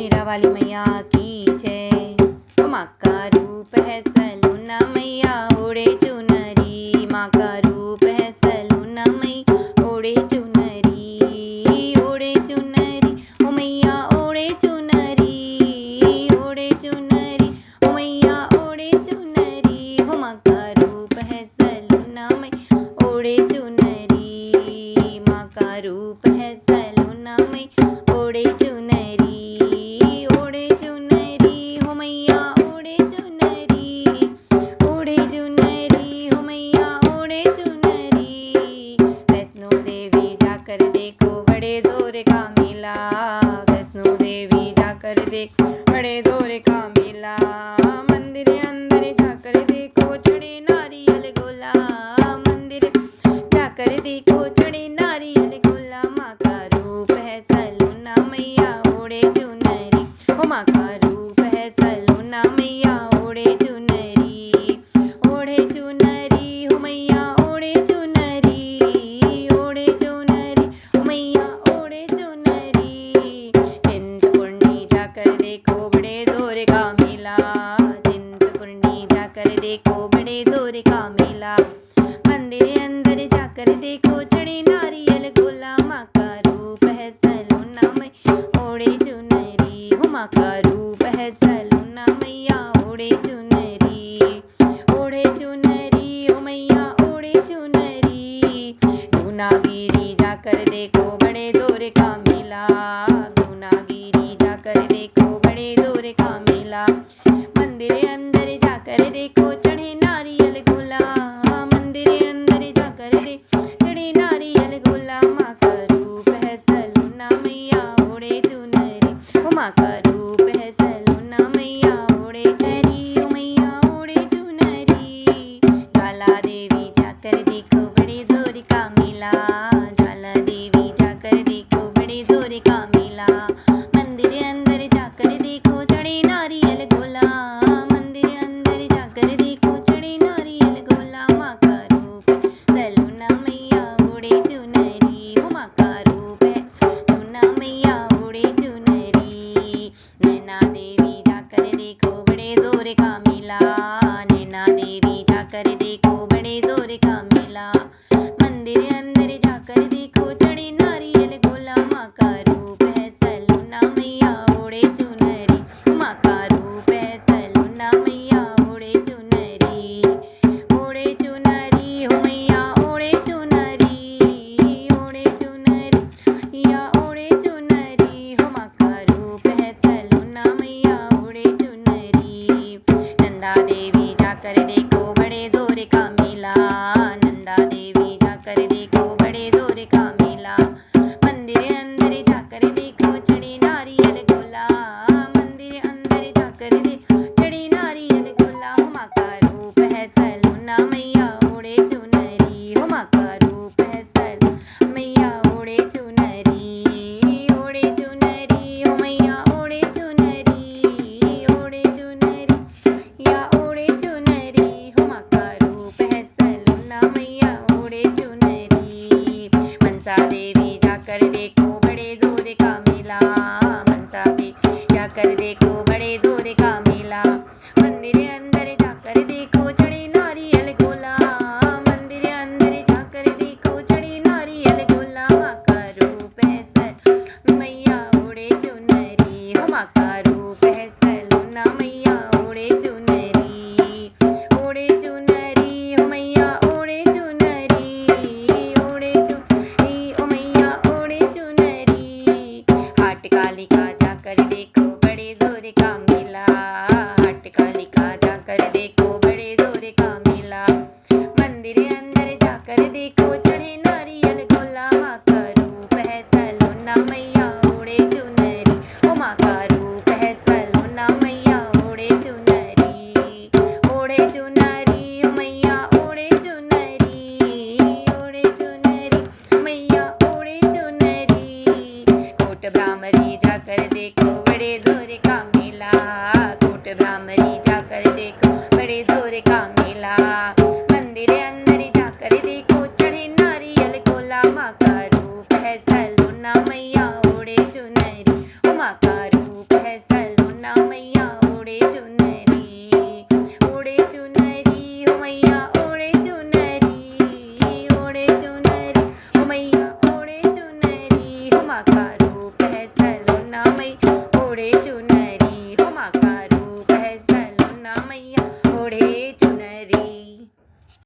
मीरा वाली मैया की जय। माँ का रूप है सलूना मैया ओढ़े चुनरी, माँ का रूप है सलूना मैया ओढ़े चुनरी, ओढ़े चुनरी ओ मैया ओढ़े चुनरी, ओढ़े चुनरी ओ मैया ओढ़े चुनरी। हो माँ का रूप है सलूना मैया ओढ़े चुनरी, माँ का रूप है सलूना मैया ओढ़े चुनरी, ओढ़े चुनरी हो मैया ओढ़े चुनरी, ओढ़े चुनरी हो मैया ओढ़े चुनरी। वैष्णो देवी जाकर देखो बड़े जोर का मेला, वैष्णो देवी जाकर देखो बड़े जोर का मेला। मंदिर अंदर जाकर देखो चढ़े नारियल गोला, मंदिर जाकर देखो चढ़े नारियल गोला। माँ का रूप है सलूना मैया ओढ़े चुनरी, हो माँ का रूप है सलूना मैया ओढ़े चुनरी, ओढ़े चुनरी हो मैया ओढ़े चुनरी, ओढ़े चुनरी हो मैया ओढ़े चुनरी। चिंतपूर्णी जाकर देखो बड़े जोर का मेला, चिंतपूर्णी जाकर देखो बड़े जोर का मेला। मंदिर अंदर जाकर देखो चढ़े नारियल गोला। माँ का रूप है सलूना मैया ओढ़े चुनरी, हो माँ का रूप है सलूना मैया ओढ़े चुनरी, ओढ़े चुनरी हो मैया ओढ़े चुनरी। दूनागिरी जाकर देखो बड़े जोर का मेला, दूनागिरी जाकर देखो बड़े जोर का मेला। मंदिर अंदर जाकर देखो चढ़े नारियल गोला, मंदिर अंदर जाकर देखो चढ़े नारियल गोला। माँ का रूप है सलूना मैया ओढ़े चुनरी, हो माँ का रूप है सलूना मैया ओढ़े चुनरी, हो मैया ओढ़े चुनरी। ज्वाला देवी जाकर देखो बड़े जोर का मेला, ज्वाला देवी जाकर देखो बड़े जोर का मेला। मंदिर अंदर जाकर देखो चढ़े नारियल गोला, मंदिर अंदर जाकर देखो चढ़े नारियल गोला। माँ का रूप है सलूना मैया ओढ़े चुनरी, हो माँ का रूप है सलूना मैया ओढ़े चुनरी। नैना देवी जाकर देखो बड़े जोर का मेला, नैना देवी जाकर देखो बड़े जोर का मेला। मंदिर अंदर जाकर देखो चढ़े नारियल गोला। माँ का रूप है सलूना मैया ओढ़े चुनरी, माँ का रूप है सलूना मैया ओढ़े चुनरी, ओढ़े चुनरी हो मैया ओढ़े चुनरी, ओढ़े चुनरी या ओढ़े चुनरी। हो माँ का रूप है सलूना मैया ओढ़े चुनरी। नंदा देवी जाकर देखो बड़े जोर का मेला, नंदा देवी जाकर देखो बड़े जोर का मेला। मंदिर अंदर जाकर देखो चढ़े नारियल गोला, मंदिर अंदर जाकर देखो चढ़े नारियल गोला। हो माँ का रूप है सलूना मैया ओढ़े चुनरी, हो माँ का रूप है सलूना मैया ओढ़े चुनरी, ओढ़े चुनरी हो मैया ओढ़े चुनरी, ओढ़े चुनरी या ओढ़े चुनरी। हो माँ का रूप है सलूना मैया ओढ़े चुनरी। मनसा देवी जाकर देखो बड़े जोर का मेला, मनसा देवी जाकर देखो बड़े जोर का मेला। मंदिर अंदर जाकर देखो चढ़े नारियल गोला, मंदिर अंदर जाकर देखो चढ़े नारियल गोला। माँ का रूप है सलूना मैया ओढ़े चुनरी, हो माँ का रूप है सलूना मैया ओढ़े चुनरी, ओढ़े चुनरी हो मैया ओढ़े चुनरी, ओढ़े चुनरी ओ मैया ओढ़े चुनरी। हाट कालिका जाकर देखो बड़े जोर का मेला, हाट कालिका जाकर देखो बड़े जोर का मेला। मंदिर अंदर जाकर देखो चढ़े नारियल गोला। माँ का रूप है सलूना मैया ओढ़े चुनरी, हो माँ का रूप है सलूना मैया ओढ़े चुनरी, ओढ़े चुनरी हो मैया ओढ़े चुनरी, ओढ़े चुनरी मैया ओढ़े चुनरी। कोट भ्रामरी जाकर देखो बड़े सलोना मैया ओढ़े चुनरी, ओढ़े चुनरी हो मैया ओढ़े चुनरी, ओढ़े चुनरी हो मैया ओढ़े चुनरी, हो माँ का रूप है सलोना मैया ओढ़े चुनरी, हो माँ का